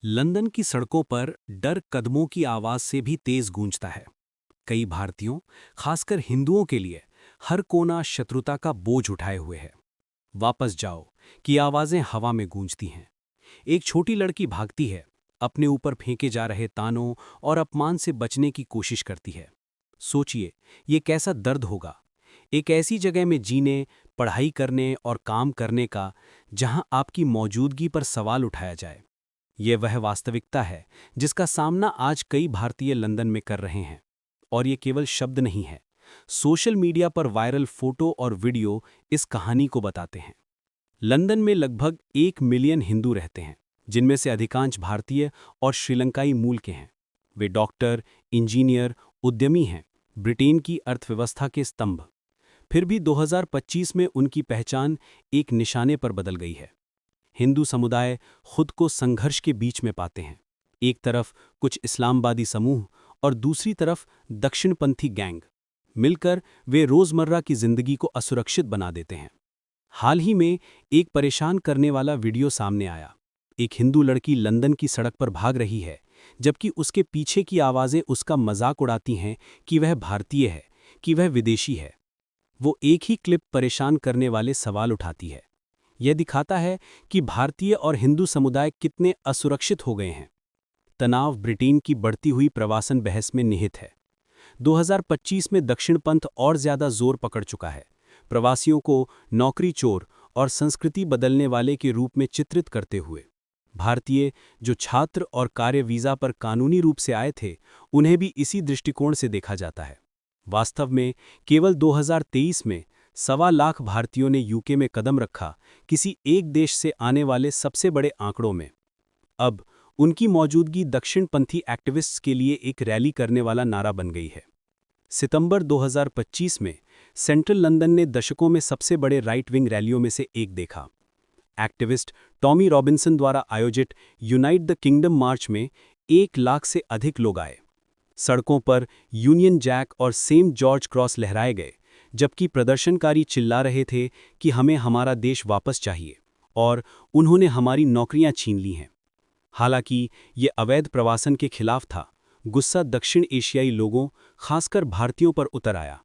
London की सड़कों पर डर कदमों की आवाज से भी तेज गूंजता है। कई भारतीयों, खासकर हिंदुओं के लिए हर कोना शत्रुता का बोझ उठाए हुए है। वापस जाओ कि आवाजें हवा में गूंजती हैं। एक छोटी लड़की भागती है, अपने ऊपर फेंके जा रहे तानों और अपमान से बचने की कोशिश करती है। सोचिए, ये कैसा दर्द होगा, एक ऐसी जगह में जीने, पढ़ाई करने और काम करने का, जहां आपकी मौजूदगी पर सवाल उठाया जाए। ये वह वास्तविकता है जिसका सामना आज कई भारतीय लंदन में कर रहे हैं। और ये केवल शब्द नहीं है, सोशल मीडिया पर वायरल फोटो और वीडियो इस कहानी को बताते हैं। लंदन में लगभग 1 मिलियन हिंदू रहते हैं, जिनमें से अधिकांश भारतीय और श्रीलंकाई मूल के हैं। वे डॉक्टर, इंजीनियर, उद्यमी हैं, ब्रिटेन की अर्थव्यवस्था के स्तंभ। फिर भी 2025 में उनकी पहचान एक निशाने पर बदल गई है। हिंदू समुदाय खुद को संघर्ष के बीच में पाते हैं। एक तरफ कुछ इस्लामवादी समूह और दूसरी तरफ दक्षिणपंथी गैंग। मिलकर वे रोजमर्रा की जिंदगी को असुरक्षित बना देते हैं। हाल ही में एक परेशान करने वाला वीडियो सामने आया। एक हिंदू लड़की लंदन की सड़क पर भाग रही है, जबकि उसके पीछे की आवाजें उसका मजाक उड़ाती हैं कि वह भारतीय है, कि वह विदेशी है। वो एक ही क्लिप परेशान करने वाले सवाल उठाती है। यह दिखाता है कि भारतीय और हिंदू समुदाय कितने असुरक्षित हो गए हैं। तनाव ब्रिटेन की बढ़ती हुई प्रवासन बहस में निहित है। 2025 में दक्षिणपंथ और ज्यादा जोर पकड़ चुका है, प्रवासियों को नौकरी चोर और संस्कृति बदलने वाले के रूप में चित्रित करते हुए। भारतीय जो छात्र और कार्य वीजा पर कानूनी रूप से आए थे, उन्हें भी इसी दृष्टिकोण से देखा जाता है। वास्तव में केवल 2023 में 1.25 लाख भारतीयों ने यूके में कदम रखा, किसी एक देश से आने वाले सबसे बड़े आंकड़ों में। अब उनकी मौजूदगी दक्षिणपंथी एक्टिविस्ट्स के लिए एक रैली करने वाला नारा बन गई है। सितंबर 2025 में सेंट्रल लंदन ने दशकों में सबसे बड़े राइट विंग रैलियों में से एक देखा। एक्टिविस्ट टॉमी रॉबिन्सन द्वारा आयोजित यूनाइट द किंगडम मार्च में 1 लाख से अधिक लोग आए। सड़कों पर यूनियन जैक और सेंट जॉर्ज क्रॉस लहराए गए, जबकि प्रदर्शनकारी चिल्ला रहे थे कि हमें हमारा देश वापस चाहिए और उन्होंने हमारी नौकरियां छीन ली हैं। हालांकि ये अवैध प्रवासन के खिलाफ था, गुस्सा दक्षिण एशियाई लोगों, खासकर भारतीयों पर उतर आया।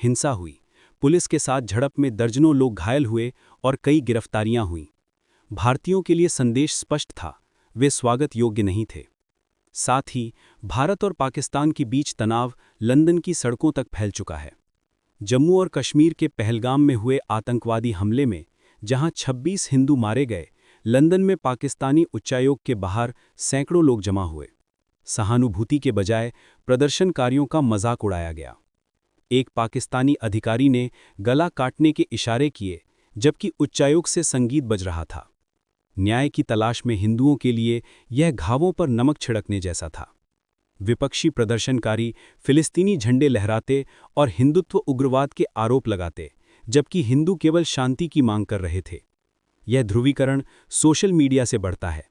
हिंसा हुई, पुलिस के साथ झड़प में दर्जनों लोग घायल हुए और कई गिरफ्तारियां हुईं। भारतीयों के लिए संदेश स्पष्ट था, वे स्वागत योग्य नहीं थे। साथ ही भारत और पाकिस्तान के बीच तनाव लंदन की सड़कों तक फैल चुका है। जम्मू और कश्मीर के पहलगाम में हुए आतंकवादी हमले में जहां 26 हिंदू मारे गए, लंदन में पाकिस्तानी उच्चायोग के बाहर सैकड़ों लोग जमा हुए। सहानुभूति के बजाय प्रदर्शनकारियों का मजाक उड़ाया गया। एक पाकिस्तानी अधिकारी ने गला काटने के इशारे किए, जबकि उच्चायोग से संगीत बज रहा था। न्याय की तलाश में हिंदुओं के लिए यह घावों पर नमक छिड़कने जैसा था। विपक्षी प्रदर्शनकारी फिलिस्तीनी झंडे लहराते और हिंदुत्व उग्रवाद के आरोप लगाते, जबकि हिंदू केवल शांति की मांग कर रहे थे। यह ध्रुवीकरण सोशल मीडिया से बढ़ता है।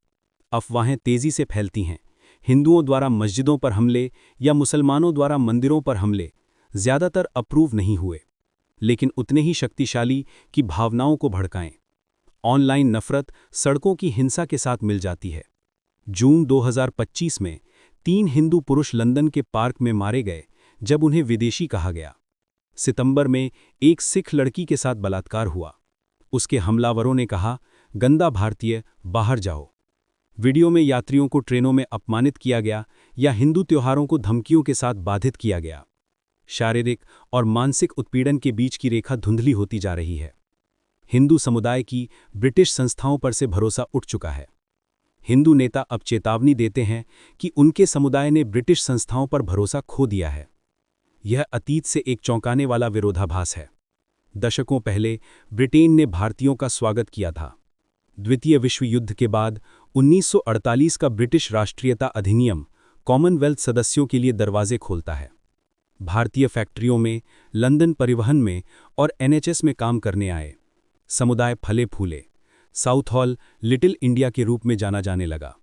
अफवाहें तेजी से फैलती हैं। हिंदुओं द्वारा मस्जिदों पर हमले या मुसलमानों द्वारा मंदिरों पर हमले ज्यादातर अप्रूव नहीं हुए, लेकिन उतने ही शक्तिशाली कि भावनाओं को भड़काएं। ऑनलाइन नफरत सड़कों की हिंसा के साथ मिल जाती है। जून 2025 में 3 हिंदू पुरुष लंदन के पार्क में मारे गए, जब उन्हें विदेशी कहा गया। सितंबर में एक सिख लड़की के साथ बलात्कार हुआ। उसके हमलावरों ने कहा, गंदा भारतीय, बाहर जाओ। वीडियो में यात्रियों को ट्रेनों में अपमानित किया गया या हिंदू त्योहारों को धमकियों के साथ बाधित किया गया। शारीरिक और मानसिक उत्पीड़न के बीच की रेखा धुंधली होती जा रही है। हिंदू समुदाय की ब्रिटिश संस्थाओं पर से भरोसा उठ चुका है। हिंदू नेता अब चेतावनी देते हैं कि उनके समुदाय ने ब्रिटिश संस्थाओं पर भरोसा खो दिया है। यह अतीत से एक चौंकाने वाला विरोधाभास है। दशकों पहले ब्रिटेन ने भारतीयों का स्वागत किया था। द्वितीय विश्व युद्ध के बाद 1948 का ब्रिटिश राष्ट्रीयता अधिनियम कॉमनवेल्थ सदस्यों के लिए दरवाजे खोलता है। भारतीय फैक्ट्रियों में, लंदन परिवहन में और एनएचएस में काम करने आए। समुदाय फले फूले। साउथ हॉल लिटिल इंडिया के रूप में जाना जाने लगा।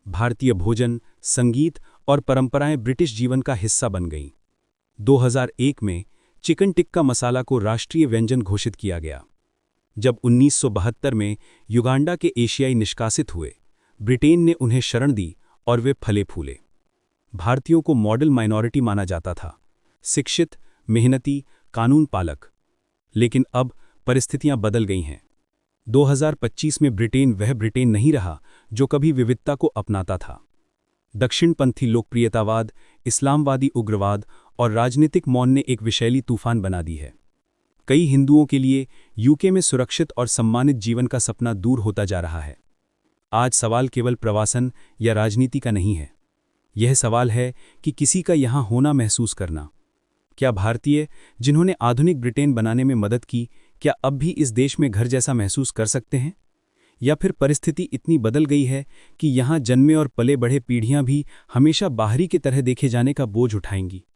भारतीय भोजन, संगीत और परंपराएं ब्रिटिश जीवन का हिस्सा बन गईं। 2001 में चिकन टिक्का मसाला को राष्ट्रीय व्यंजन घोषित किया गया। जब 1972 में युगांडा के एशियाई निष्कासित हुए, ब्रिटेन ने उन्हें शरण दी और वे फले फूले। भारतीयों को मॉडल माइनॉरिटी माना जाता था, शिक्षित, मेहनती, कानून पालक। लेकिन अब परिस्थितियां बदल गई हैं। 2025 में ब्रिटेन वह ब्रिटेन नहीं रहा जो कभी विविधता को अपनाता था। दक्षिणपंथी लोकप्रियतावाद, इस्लामवादी उग्रवाद और राजनीतिक मौन ने एक विषैली तूफान बना दी है। कई हिंदुओं के लिए यूके में सुरक्षित और सम्मानित जीवन का सपना दूर होता जा रहा है। आज सवाल केवल प्रवासन या राजनीति का नहीं है। यह सवाल है कि किसी का यहाँ होना महसूस करना। क्या भारतीय, जिन्होंने आधुनिक ब्रिटेन बनाने में मदद की, क्या अब भी इस देश में घर जैसा महसूस कर सकते हैं? या फिर परिस्थिति इतनी बदल गई है कि यहाँ जन्मे और पले बढ़े पीढ़ियाँ भी हमेशा बाहरी की तरह देखे जाने का बोझ उठाएंगी?